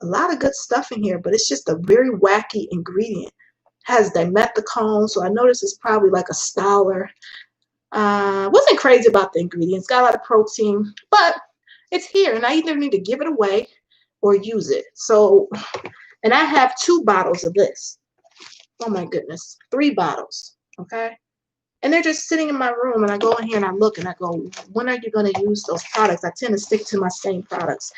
lot of good stuff in here, but it's just a very wacky ingredient. It has dimethicone, so I notice it's probably like a styler. Wasn't crazy about the ingredients. Got a lot of protein, but it's here, and I either need to give it away or use it. So, and I have 2 bottles of this. Oh my goodness, 3 bottles. Okay. And they're just sitting in my room, and I go in here and I look and I go, when are you going to use those products? I tend to stick to my same products.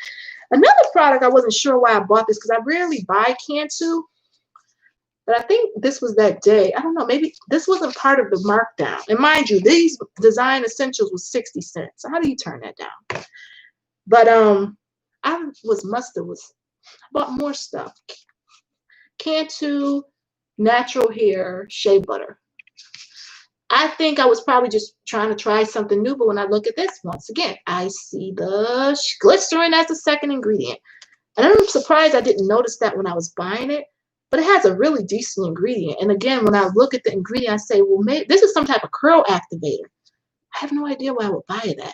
Another product, I wasn't sure why I bought this because I rarely buy Cantu, but I think this was that day. I don't know, maybe this wasn't part of the markdown. And mind you, these design essentials was 60 cents. So how do you turn that down? But I bought more stuff. Cantu natural hair shea butter. I think I was probably just trying to try something new, but when I look at this, once again, I see the glycerin as the second ingredient. And I'm surprised I didn't notice that when I was buying it, but it has a really decent ingredient. And again, when I look at the ingredient, I say, well, maybe this is some type of curl activator. I have no idea why I would buy that.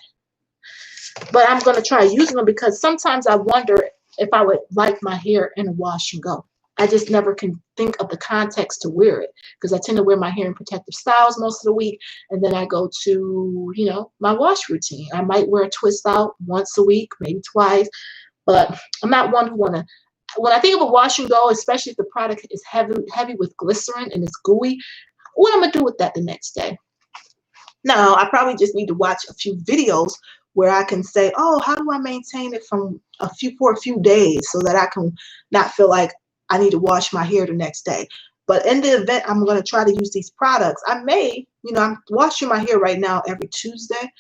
But I'm going to try using them because sometimes I wonder if I would like my hair in a wash and go. I just never can think of the context to wear it because I tend to wear my hair in protective styles most of the week. And then I go to, my wash routine. I might wear a twist out once a week, maybe twice, but I'm not one who when I think of a wash and go, especially if the product is heavy with glycerin and it's gooey, what I'm going to do with that the next day? Now, I probably just need to watch a few videos where I can say, oh, how do I maintain it for a few days so that I can not feel like I need to wash my hair the next day. But in the event I'm going to try to use these products, I may, I'm washing my hair right now every Tuesday.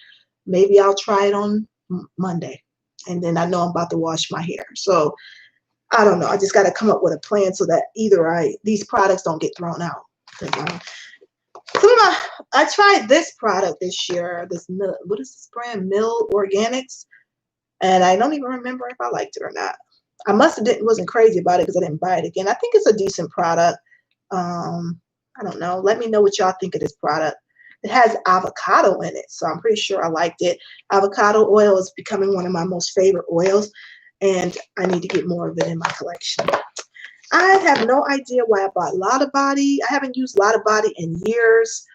Maybe I'll try it on Monday. And then I know I'm about to wash my hair. So I don't know. I just got to come up with a plan so that these products don't get thrown out. I tried this product this year. What is this brand? Mill Organics. And I don't even remember if I liked it or not. I wasn't crazy about it because I didn't buy it again. I think it's a decent product. I don't know. Let me know what y'all think of this product. It has avocado in it, so I'm pretty sure I liked it. Avocado oil is becoming one of my most favorite oils, and I need to get more of it in my collection. I have no idea why I bought Lotta Body. I haven't used Lotta Body in years.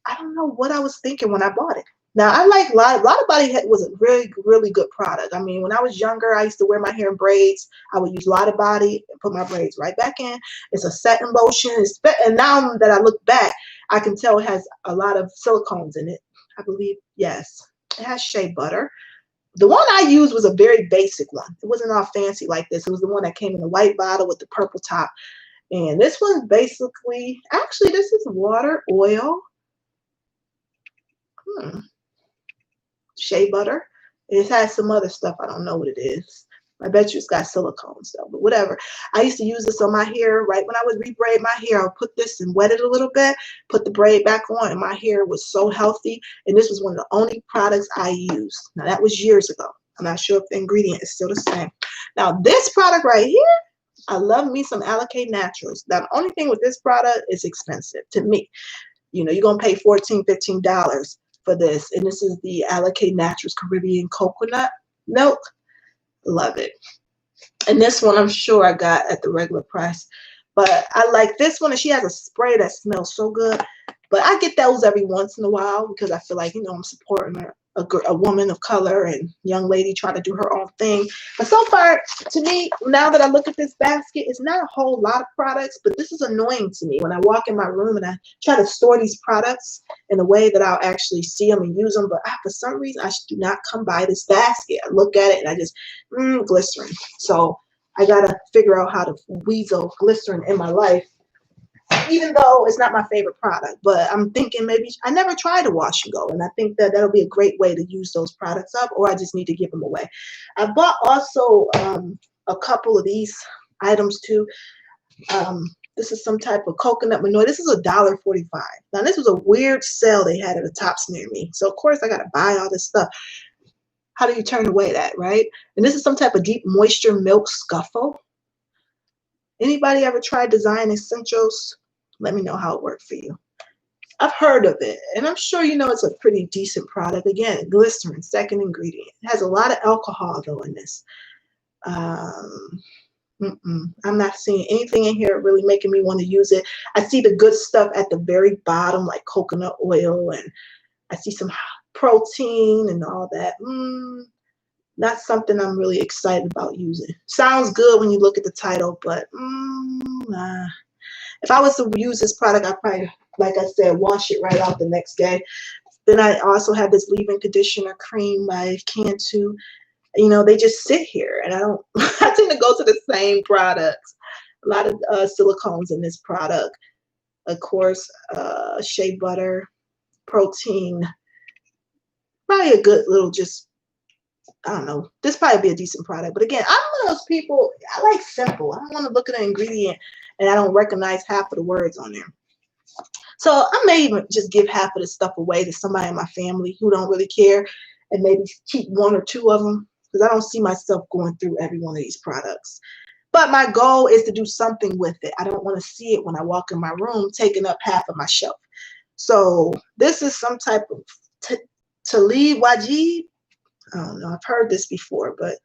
I don't know what I was thinking when I bought it. Now, I like Lotta Body was a really, really good product. I mean, when I was younger, I used to wear my hair in braids. I would use Lotta Body and put my braids right back in. It's a setting lotion. And now that I look back, I can tell it has a lot of silicones in it. I believe, yes. It has shea butter. The one I used was a very basic one. It wasn't all fancy like this. It was the one that came in a white bottle with the purple top. And this one's basically, actually, this is water, oil. Shea butter. It has some other stuff. I don't know what it is. I bet you it's got silicone stuff, but whatever. I used to use this on my hair right when I would rebraid my hair. I would put this and wet it a little bit, put the braid back on, and my hair was so healthy. And this was one of the only products I used. Now, that was years ago. I'm not sure if the ingredient is still the same. Now, this product right here, I love me some Allicate Naturals. Now, the only thing with this product is expensive to me. You're going to pay $14, $15 for this. And this is the Allicate Naturals Caribbean Coconut Milk. Love it. And this one I'm sure I got at the regular price. But I like this one. And she has a spray that smells so good. But I get those every once in a while because I feel like, I'm supporting a woman of color and young lady trying to do her own thing. But so far, to me, now that I look at this basket, it's not a whole lot of products, but this is annoying to me when I walk in my room and I try to store these products in a way that I'll actually see them and use them. But for some reason, I do not come by this basket. I look at it and I just, glycerin. So I got to figure out how to weasel glycerin in my life, even though it's not my favorite product. But I'm thinking maybe I never tried a wash and go, and I think that that'll be a great way to use those products up, or I just need to give them away. I bought also a couple of these items too. This is some type of coconut manure. This is $1.45. Now, this was a weird sale they had at the Tops near me, so of course I got to buy all this stuff. How do you turn away that, right? And this is some type of deep moisture milk scuffle. Anybody ever tried Design Essentials? Let me know how it worked for you. I've heard of it, and I'm sure it's a pretty decent product. Again, glycerin, second ingredient. It has a lot of alcohol, though, in this. I'm not seeing anything in here really making me want to use it. I see the good stuff at the very bottom, like coconut oil and I see some protein and all that. Not something I'm really excited about using. Sounds good when you look at the title, but nah. If I was to use this product, I'd probably, like I said, wash it right out the next day. Then I also have this leave-in conditioner cream by Cantu. You know, they just sit here, and I don't. I tend to go to the same products. A lot of silicones in this product. Of course, shea butter, protein. Probably a good little just. I don't know. This probably be a decent product. But again, I'm one of those people. I like simple. I don't want to look at an ingredient and I don't recognize half of the words on there. So I may even just give half of the stuff away to somebody in my family who don't really care, and maybe keep one or two of them, because I don't see myself going through every one of these products. But my goal is to do something with it. I don't want to see it when I walk in my room taking up half of my shelf. So this is some type of Talib Wajid. I don't know. I've heard this before, but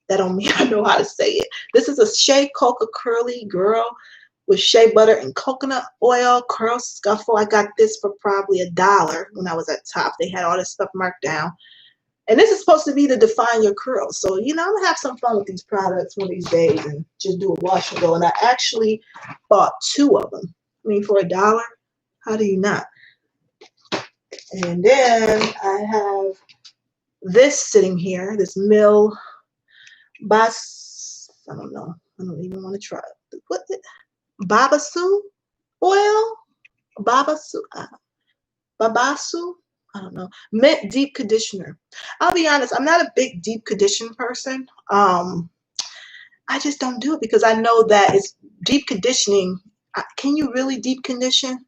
that don't mean I know how to say it. This is a Shea Coca Curly Girl with shea butter and coconut oil curl scuffle. I got this for probably $1 when I was at Top. They had all this stuff marked down. And this is supposed to be to define your curls. So, you know, I'm going to have some fun with these products one of these days and just do a wash and go. And I actually bought 2 of them. I mean, for $1, how do you not? And then I have this sitting here, this Mill Bas, I don't know. I don't even want to try it. What is it? Babasu oil? Babasu? Babasu? I don't know. Mint deep conditioner. I'll be honest, I'm not a big deep condition person. I just don't do it because I know that it's deep conditioning. Can you really deep condition?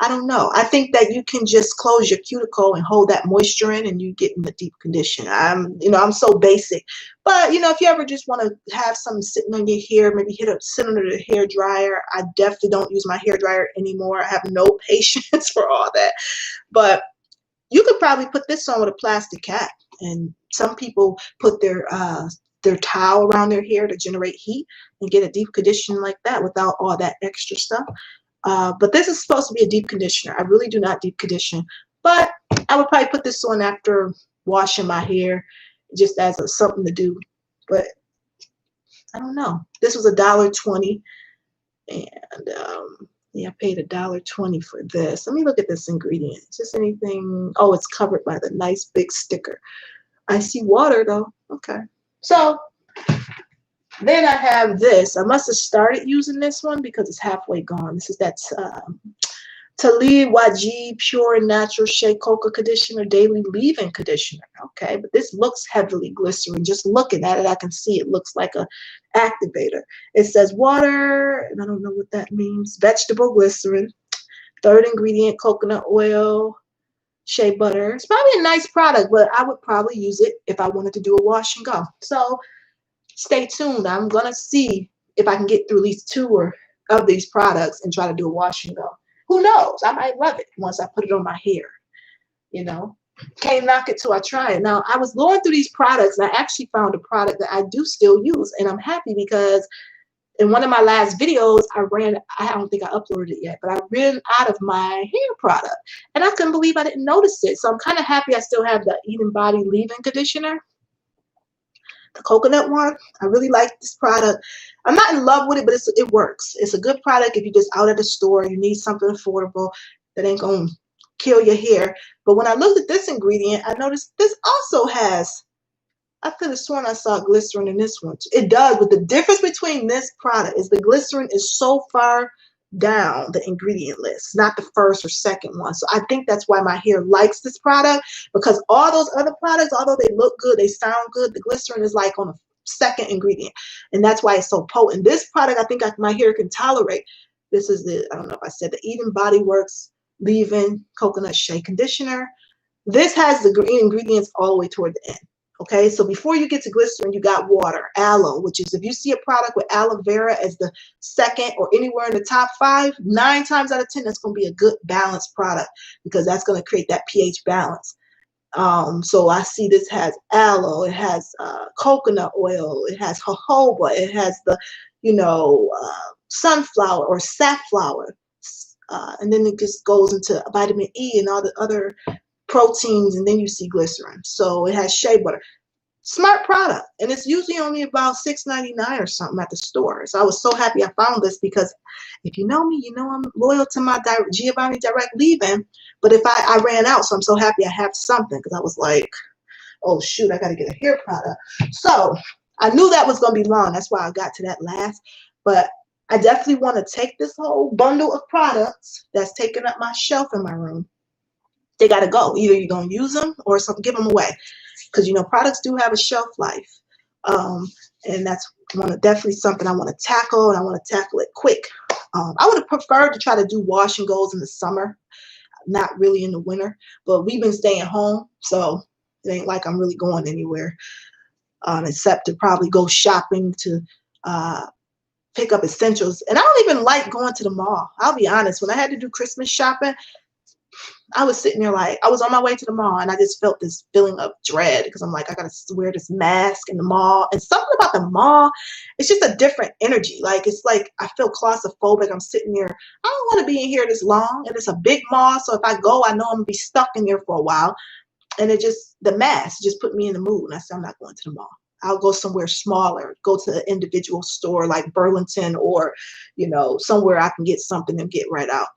I don't know. I think that you can just close your cuticle and hold that moisture in and you get in the deep condition. I'm so basic. But, you know, if you ever just want to have something sitting on your hair, maybe sit under the hair dryer. I definitely don't use my hair dryer anymore. I have no patience for all that. But you could probably put this on with a plastic cap. And some people put their towel around their hair to generate heat and get a deep condition like that without all that extra stuff. But this is supposed to be a deep conditioner. I really do not deep condition, but I would probably put this on after washing my hair just as something to do. But I don't know. This was $1.20, and yeah, I paid $1.20 for this. Let me look at this ingredient. Just anything. Oh, it's covered by the nice big sticker. I see water though. Okay. So then I have this. I must have started using this one because it's halfway gone. This is that Talib Wajid Pure and Natural Shea Coca Conditioner Daily Leave-In Conditioner. Okay, but this looks heavily glycerin. Just looking at it, I can see it looks like a activator. It says water, and I don't know what that means. Vegetable glycerin. Third ingredient, coconut oil, shea butter. It's probably a nice product, but I would probably use it if I wanted to do a wash and go. So stay tuned. I'm going to see if I can get through at least 2 of these products and try to do a wash and go. Who knows? I might love it once I put it on my hair. You know, can't knock it till I try it. Now, I was going through these products and I actually found a product that I do still use. And I'm happy because in one of my last videos, I don't think I uploaded it yet, but I ran out of my hair product. And I couldn't believe I didn't notice it. So I'm kind of happy I still have the Eden Body Leave-In Conditioner. The coconut one. I really like this product. I'm not in love with it, but it works. It's a good product if you're just out at the store, you need something affordable that ain't going to kill your hair. But when I looked at this ingredient, I noticed this also has, I could have sworn I saw glycerin in this one. It does, but the difference between this product is the glycerin is so far down the ingredient list, not the first or second one. So I think that's why my hair likes this product, because all those other products, although they look good, they sound good, the glycerin is like on a second ingredient, and that's why it's so potent. This product, I think my hair can tolerate. This is I don't know if I said the Eden Body Works Leave-In Coconut Shea Conditioner. This has the green ingredients all the way toward the end. Okay, so before you get to glycerin, you got water, aloe, which is if you see a product with aloe vera as the second or anywhere in the top 5, 9 times out of 10, that's going to be a good balanced product because that's going to create that pH balance. So I see this has aloe, it has coconut oil, it has jojoba, it has the, sunflower or safflower, and then it just goes into vitamin E and all the other proteins, and then you see glycerin. So it has shea butter. Smart product, and it's usually only about $6.99 or something at the store. So I was so happy I found this, because if you know me, you know I'm loyal to my Giovanni Direct leave-in. But if I ran out, so I'm so happy I have something, because I was like, oh shoot, I got to get a hair product. So I knew that was going to be long. That's why I got to that last. But I definitely want to take this whole bundle of products that's taking up my shelf in my room. They got to go. Either you're going to use them or give them away. Because, you know, products do have a shelf life. And that's definitely something I want to tackle, and I want to tackle it quick. I would have preferred to try to do wash and goes in the summer, not really in the winter. But we've been staying home, so it ain't like I'm really going anywhere, except to probably go shopping to pick up essentials. And I don't even like going to the mall. I'll be honest. When I had to do Christmas shopping, I was sitting there like, I was on my way to the mall, and I just felt this feeling of dread, because I'm like, I got to wear this mask in the mall. And something about the mall, it's just a different energy. Like, it's like I feel claustrophobic. I'm sitting there. I don't want to be in here this long. And it's a big mall. So if I go, I know I'm going to be stuck in there for a while. And the mask just put me in the mood. And I said, I'm not going to the mall. I'll go somewhere smaller, go to an individual store like Burlington, or, you know, somewhere I can get something and get right out.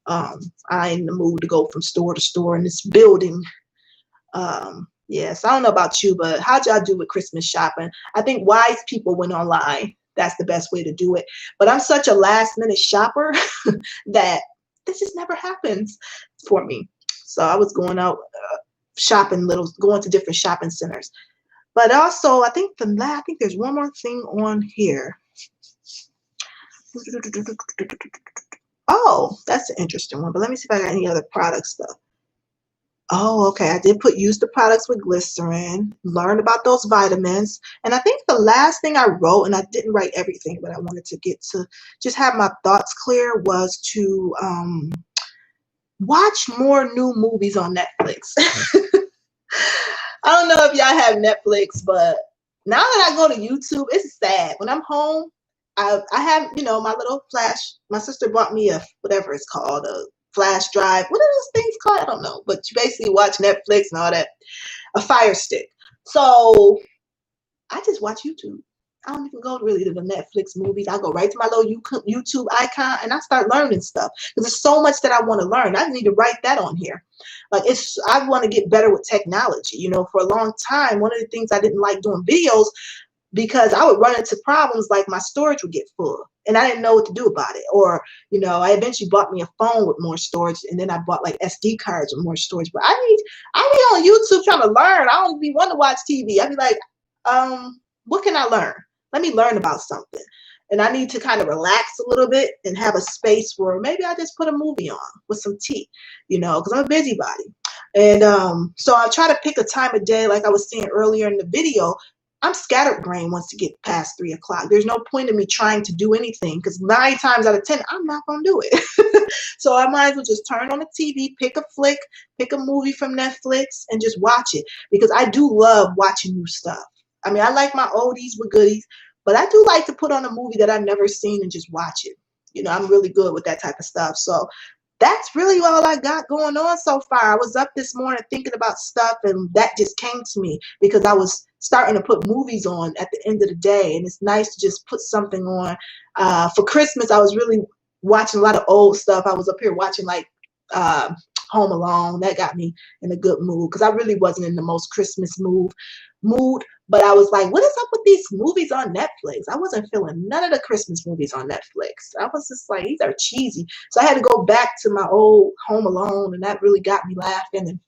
I ain't in the mood to go from store to store in this building. Yes, I don't know about you, but how'd y'all do with Christmas shopping? I think wise people went online. That's the best way to do it. But I'm such a last minute shopper that this just never happens for me. So I was going out shopping, going to different shopping centers. But also, I think there's one more thing on here. Oh, that's an interesting one. But let me see if I got any other products though. Oh, okay. I did use the products with glycerin, learn about those vitamins. And I think the last thing I wrote, and I didn't write everything, but I wanted to get to just have my thoughts clear, was to watch more new movies on Netflix. I don't know if y'all have Netflix, but now that I go to YouTube, it's sad. When I'm home, I have, you know, my little flash. My sister bought me whatever it's called, a flash drive. What are those things called? I don't know. But you basically watch Netflix and all that. A Fire Stick. So I just watch YouTube. I don't even go really to the Netflix movies. I go right to my little YouTube icon, and I start learning stuff, because there's so much that I want to learn. I need to write that on here. Like, I want to get better with technology. You know, for a long time, one of the things I didn't like doing videos, because I would run into problems like my storage would get full and I didn't know what to do about it. Or, you know, I eventually bought me a phone with more storage, and then I bought like SD cards with more storage. But I be on YouTube trying to learn. I don't be wanting to watch TV. I be like, what can I learn? Let me learn about something. And I need to kind of relax a little bit and have a space where maybe I just put a movie on with some tea, you know, because I'm a busybody. And so I try to pick a time of day, like I was saying earlier in the video. I'm scattered brain once to get past 3 o'clock. There's no point in me trying to do anything, because 9 times out of 10, I'm not going to do it. So I might as well just turn on the TV, pick a flick, pick a movie from Netflix, and just watch it, because I do love watching new stuff. I mean, I like my oldies with goodies, but I do like to put on a movie that I've never seen and just watch it. You know, I'm really good with that type of stuff. So that's really all I got going on so far. I was up this morning thinking about stuff, and that just came to me because I was starting to put movies on at the end of the day, and it's nice to just put something on. For Christmas, I was really watching a lot of old stuff. I was up here watching like Home Alone. That got me in a good mood, because I really wasn't in the most Christmas mood. But I was like, what is up with these movies on Netflix? I wasn't feeling none of the Christmas movies on Netflix. I was just like, these are cheesy. So I had to go back to my old Home Alone, and that really got me laughing and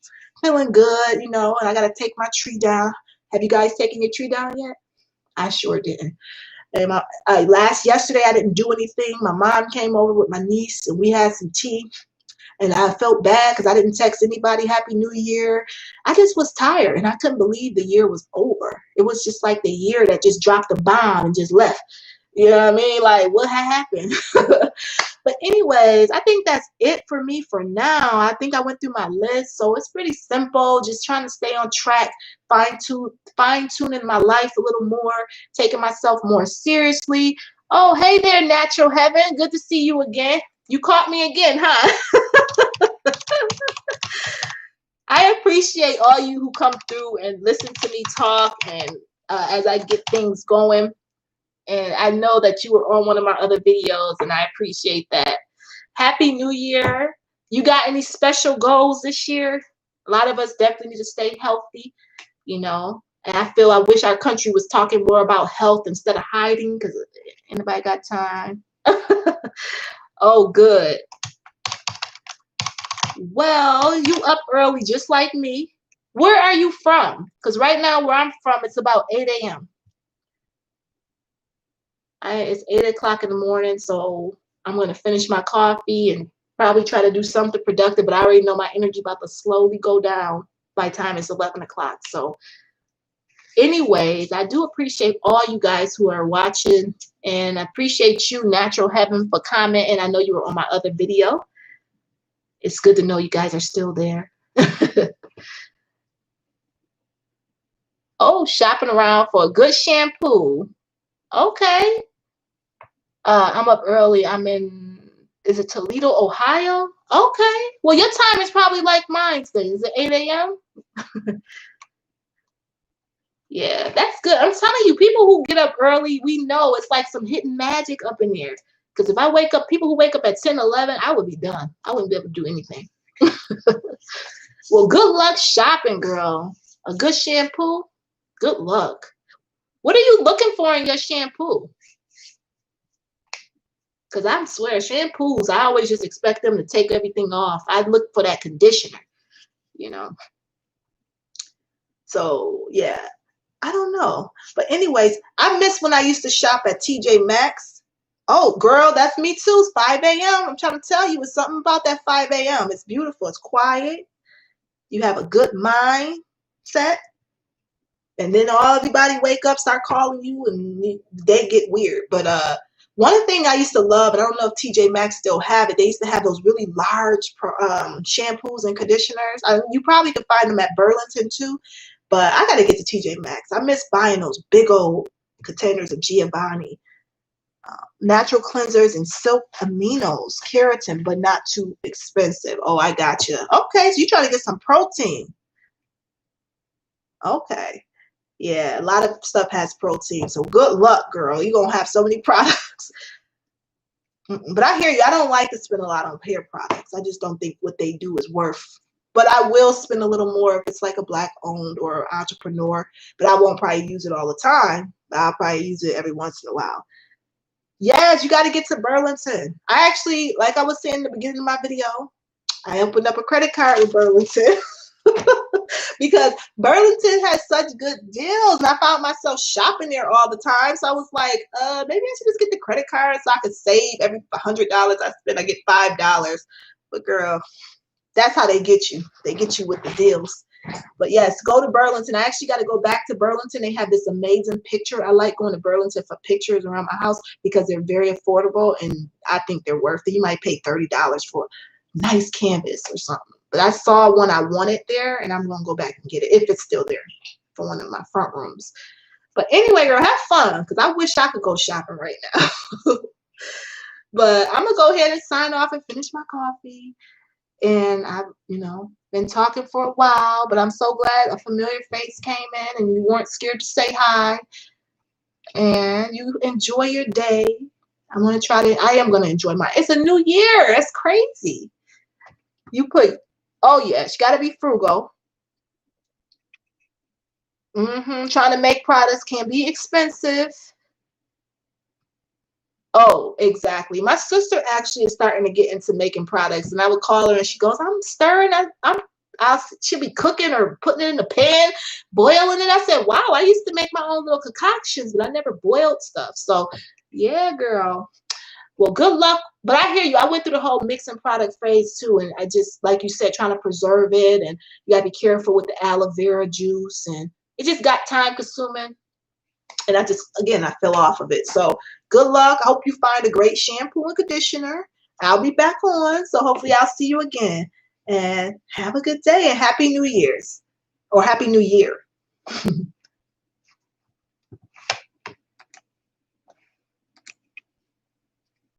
feeling good, you know. And I got to take my tree down. Have you guys taken your tree down yet? I sure didn't. And yesterday I didn't do anything. My mom came over with my niece, and we had some tea. And I felt bad because I didn't text anybody Happy New Year. I just was tired, and I couldn't believe the year was over. It was just like the year that just dropped a bomb and just left. You know what I mean? Like, what had happened? But anyways, I think that's it for me for now. I think I went through my list. So it's pretty simple. Just trying to stay on track, fine-tuning my life a little more, taking myself more seriously. Oh, hey there, Natural Heaven. Good to see you again. You caught me again, huh? I appreciate all you who come through and listen to me talk and as I get things going. And I know that you were on one of my other videos, and I appreciate that. Happy New Year. You got any special goals this year? A lot of us definitely need to stay healthy, you know. And I wish our country was talking more about health instead of hiding, because anybody got time? Oh, good. Well, you up early just like me. Where are you from? Because right now where I'm from, it's about 8 a.m. It's 8 o'clock in the morning, so I'm going to finish my coffee and probably try to do something productive, but I already know my energy about to slowly go down by the time it's 11 o'clock. So anyways, I do appreciate all you guys who are watching, and I appreciate you, Natural Heaven, for commenting. I know you were on my other video. It's good to know you guys are still there. Oh, shopping around for a good shampoo. Okay. I'm up early. I'm in, is it Toledo, Ohio? Okay. Well, your time is probably like mine then. Is it 8 a.m.? Yeah, that's good. I'm telling you, people who get up early, we know it's like some hidden magic up in there. Because if I wake up, people who wake up at 10, 11, I would be done. I wouldn't be able to do anything. Well, good luck shopping, girl. A good shampoo, good luck. What are you looking for in your shampoo? Because I swear, shampoos, I always just expect them to take everything off. I look for that conditioner, you know. So, yeah, I don't know. But anyways, I miss when I used to shop at TJ Maxx. Oh, girl, that's me too. It's 5 a.m. I'm trying to tell you, it's something about that 5 a.m. It's beautiful. It's quiet. You have a good mindset. And then everybody wake up, start calling you, and they get weird. But one thing I used to love, and I don't know if TJ Maxx still have it, they used to have those really large shampoos and conditioners. You probably could find them at Burlington too, but I got to get to TJ Maxx. I miss buying those big old containers of Giovanni. Natural cleansers and silk aminos, keratin, but not too expensive. Oh, I got you. Okay, so you're trying to get some protein. Okay. Yeah, a lot of stuff has protein. So good luck, girl. You're going to have so many products. But I hear you. I don't like to spend a lot on hair products. I just don't think what they do is worth. But I will spend a little more if it's like a black owned or entrepreneur. But I won't probably use it all the time. But I'll probably use it every once in a while. Yes, you got to get to Burlington. I actually, like I was saying in the beginning of my video, I opened up a credit card with Burlington. Because Burlington has such good deals, and I found myself shopping there all the time. So I was like, maybe I should just get the credit card so I could save every $100 I spend, I get $5. But girl, that's how they get you. They get you with the deals. But yes, go to Burlington. I actually got to go back to Burlington. They have this amazing picture. I like going to Burlington for pictures around my house because they're very affordable, and I think they're worth it. You might pay $30 for a nice canvas or something. But I saw one I wanted there, and I'm going to go back and get it if it's still there for one of my front rooms. But anyway, girl, have fun, because I wish I could go shopping right now. But I'm going to go ahead and sign off and finish my coffee. And I've, been talking for a while, but I'm so glad a familiar face came in and you weren't scared to say hi. And you enjoy your day. I am going to enjoy it's a new year. It's crazy. Oh yes, you got to be frugal. Trying to make products can be expensive. Oh, exactly. My sister actually is starting to get into making products, and I would call her and she goes, I'm stirring. She'll be cooking or putting it in the pan, boiling it. I said, wow, I used to make my own little concoctions, but I never boiled stuff. So yeah, girl. Well, good luck. But I hear you. I went through the whole mixing product phase too. And I just, like you said, trying to preserve it. And you got to be careful with the aloe vera juice. And it just got time consuming. And I fell off of it. So good luck. I hope you find a great shampoo and conditioner. I'll be back on. So hopefully I'll see you again. And have a good day and Happy New Year's. Or Happy New Year.